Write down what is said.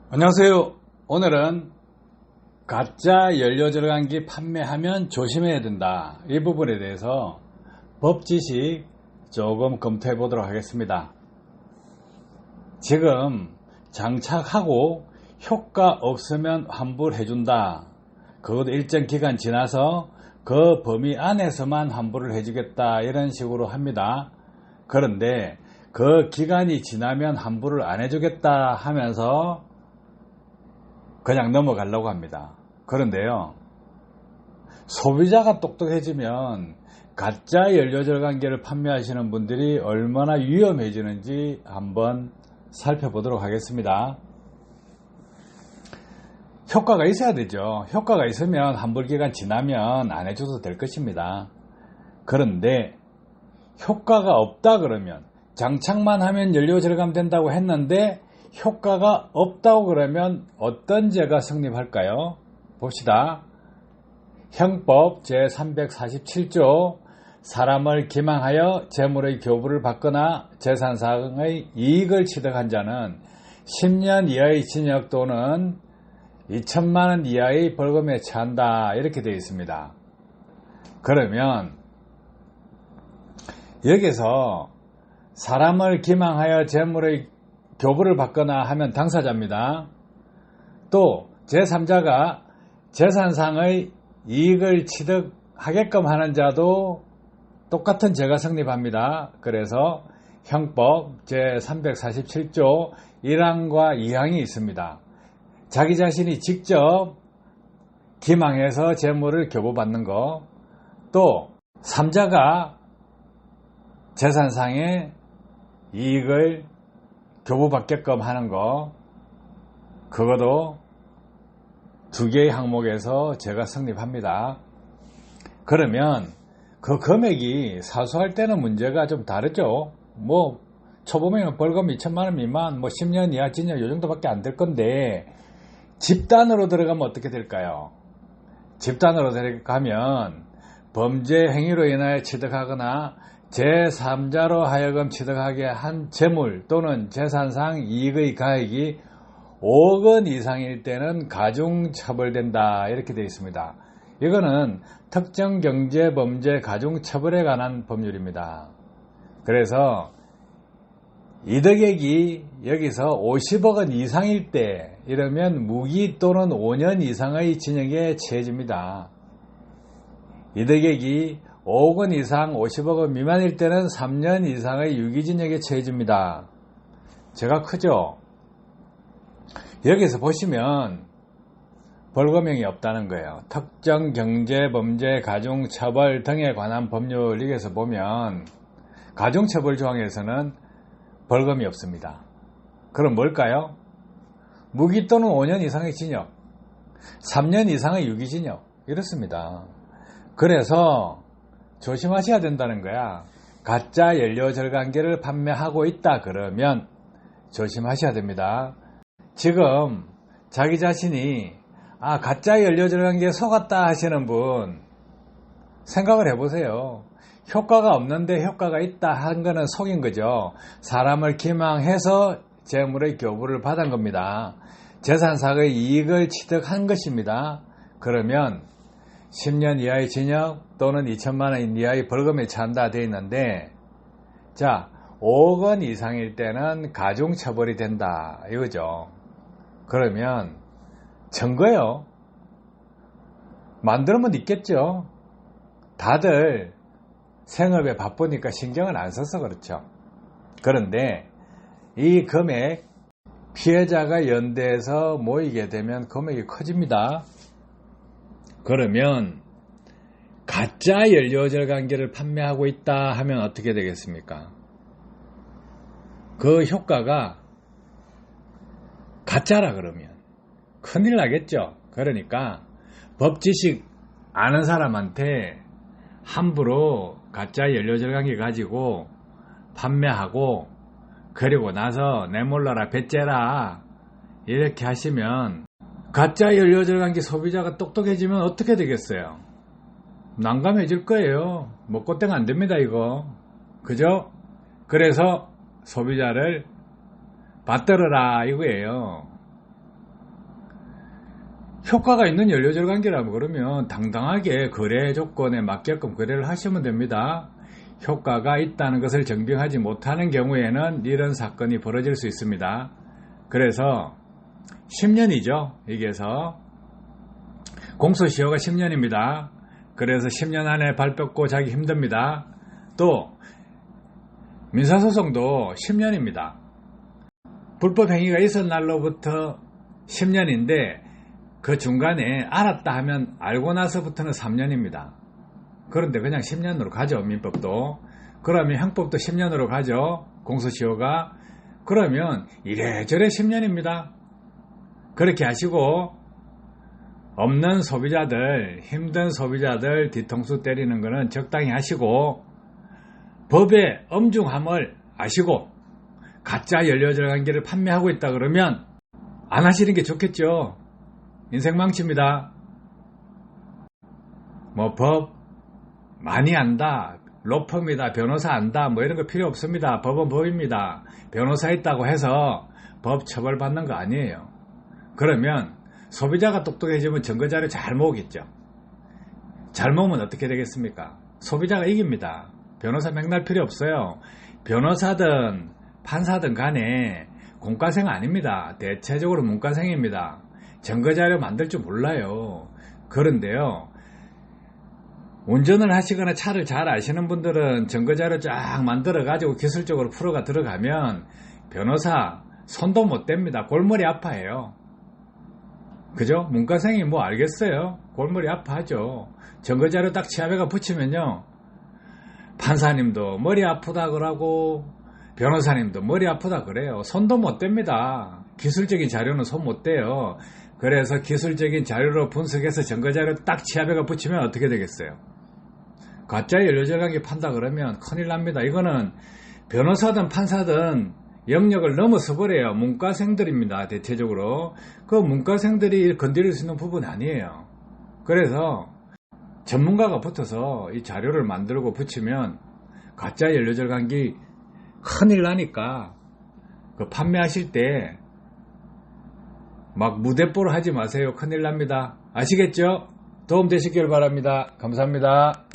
안녕하세요. 오늘은 가짜 연료절감기 판매하면 조심해야 된다, 이 부분에 대해서 법 지식 조금 검토해 보도록 하겠습니다. 지금 장착하고 효과 없으면 환불해 준다, 그것도 일정 기간 지나서 그 범위 안에서만 환불을 해주겠다, 이런 식으로 합니다. 그런데 그 기간이 지나면 환불을 안 해주겠다 하면서 그냥 넘어가려고 합니다. 그런데요, 소비자가 똑똑해지면 가짜 연료절감기를 판매하시는 분들이 얼마나 위험해지는지 한번 살펴보도록 하겠습니다. 효과가 있어야 되죠. 효과가 있으면 환불기간 지나면 안 해줘도 될 것입니다. 그런데 효과가 없다 그러면, 장착만 하면 연료 절감된다고 했는데 효과가 없다고 그러면 어떤 죄가 성립할까요? 봅시다. 형법 제347조 사람을 기망하여 재물의 교부를 받거나 재산상의 이익을 취득한 자는 10년 이하의 징역 또는 2천만 원 이하의 벌금에 처한다, 이렇게 되어 있습니다. 그러면 여기서 사람을 기망하여 재물의 교부를 받거나 하면 당사자입니다. 또 제3자가 재산상의 이익을 취득하게끔 하는 자도 똑같은 죄가 성립합니다. 그래서 형법 제347조 1항과 2항이 있습니다. 자기 자신이 직접 기망해서 재물을 교부받는 거, 또 3자가 재산상의 이익을 교부받게끔 하는 거, 그것도 두 개의 항목에서 죄가 성립합니다. 그러면 그 금액이 사소할 때는 문제가 좀 다르죠. 초범행은 벌금 2천만 원 미만, 10년 이하 징역 요 정도밖에 안 될 건데, 집단으로 들어가면 어떻게 될까요? 집단으로 들어가면 범죄 행위로 인하여 취득하거나 제3자로 하여금 취득하게 한 재물 또는 재산상 이익의 가액이 5억 원 이상일 때는 가중처벌된다, 이렇게 되어 있습니다. 이거는 특정경제범죄 가중처벌에 관한 법률입니다. 그래서 이득액이 여기서 50억 원 이상일 때, 이러면 무기 또는 5년 이상의 징역에 처해집니다. 이득액이 5억 원 이상 50억 원 미만일 때는 3년 이상의 유기징역에 처해집니다. 죄가 크죠? 여기서 보시면 벌금형이 없다는 거예요. 특정 경제범죄 가중처벌 등에 관한 법률, 여기서 보면 가중처벌 조항에서는 벌금이 없습니다. 그럼 뭘까요? 무기 또는 5년 이상의 징역, 3년 이상의 유기징역, 이렇습니다. 그래서 조심하셔야 된다는 거야. 가짜 연료절감기를 판매하고 있다 그러면 조심하셔야 됩니다. 지금 자기 자신이 가짜 연료절감기에 속았다 하시는 분 생각을 해보세요. 효과가 없는데 효과가 있다 한 거는 속인 거죠. 사람을 기망해서 재물의 교부를 받은 겁니다. 재산상의 이익을 취득한 것입니다. 그러면 10년 이하의 징역 또는 2천만 원 이하의 벌금에 처한다 되어 있는데, 5억 원 이상일 때는 가중처벌이 된다, 이거죠. 그러면 증거요, 만들면 있겠죠. 다들 생업에 바쁘니까 신경을 안 써서 그렇죠. 그런데 이 금액, 피해자가 연대해서 모이게 되면 금액이 커집니다. 그러면 가짜 연료절감기를 판매하고 있다 하면 어떻게 되겠습니까? 그 효과가 가짜라 그러면 큰일 나겠죠. 그러니까 법 지식 아는 사람한테 함부로 가짜 연료절감기 가지고 판매하고, 그리고 나서 내 몰라라 배째라 이렇게 하시면 가짜 연료절감기 소비자가 똑똑해지면 어떻게 되겠어요? 난감해질 거예요. 꽃땡 안 됩니다, 이거. 그죠? 그래서 소비자를 받들어라, 이거예요. 효과가 있는 연료절 관계라면 그러면 당당하게 거래 조건에 맞게끔 거래를 하시면 됩니다. 효과가 있다는 것을 증명하지 못하는 경우에는 이런 사건이 벌어질 수 있습니다. 그래서 10년이죠. 이게서 공소시효가 10년입니다. 그래서 10년 안에 발 뻗고 자기 힘듭니다. 또 민사소송도 10년입니다. 불법 행위가 있은 날로부터 10년인데 그 중간에 알았다 하면 알고 나서부터는 3년입니다. 그런데 그냥 10년으로 가죠. 민법도. 그러면 형법도 10년으로 가죠. 공소시효가. 그러면 이래저래 10년입니다. 그렇게 하시고 없는 소비자들, 힘든 소비자들 뒤통수 때리는 거는 적당히 하시고 법의 엄중함을 아시고 가짜 연료절 관계를 판매하고 있다 그러면 안 하시는 게 좋겠죠. 인생 망칩니다. 뭐 법 많이 안다, 로펌이다, 변호사 안다 뭐 이런 거 필요 없습니다. 법은 법입니다. 변호사 있다고 해서 법 처벌받는 거 아니에요. 그러면 소비자가 똑똑해지면 증거자료 잘 모으겠죠. 잘 모으면 어떻게 되겠습니까? 소비자가 이깁니다. 변호사 맥날 필요 없어요. 변호사든 판사든 간에 공과생 아닙니다. 대체적으로 문과생입니다. 증거자료 만들 줄 몰라요. 그런데요, 운전을 하시거나 차를 잘 아시는 분들은 증거자료 쫙 만들어 가지고 기술적으로 프로가 들어가면 변호사 손도 못 댑니다. 골머리 아파해요. 그죠? 문과생이 뭐 알겠어요? 골머리 아파하죠. 증거자료 딱 치아배가 붙이면요, 판사님도 머리 아프다 그러고 변호사님도 머리 아프다 그래요. 손도 못 댑니다. 기술적인 자료는 손 못 대요. 그래서 기술적인 자료로 분석해서 증거자료 딱 치아배가 붙이면 어떻게 되겠어요? 가짜 연료절 관계 판다 그러면 큰일 납니다. 이거는 변호사든 판사든 영역을 넘어서 버려요. 문과생들입니다. 대체적으로. 그 문과생들이 건드릴 수 있는 부분이 아니에요. 그래서 전문가가 붙어서 이 자료를 만들고 붙이면 가짜 연료절 관계 큰일 나니까 그 판매하실 때 막 무대뽀로 하지 마세요. 큰일 납니다. 아시겠죠? 도움 되시길 바랍니다. 감사합니다.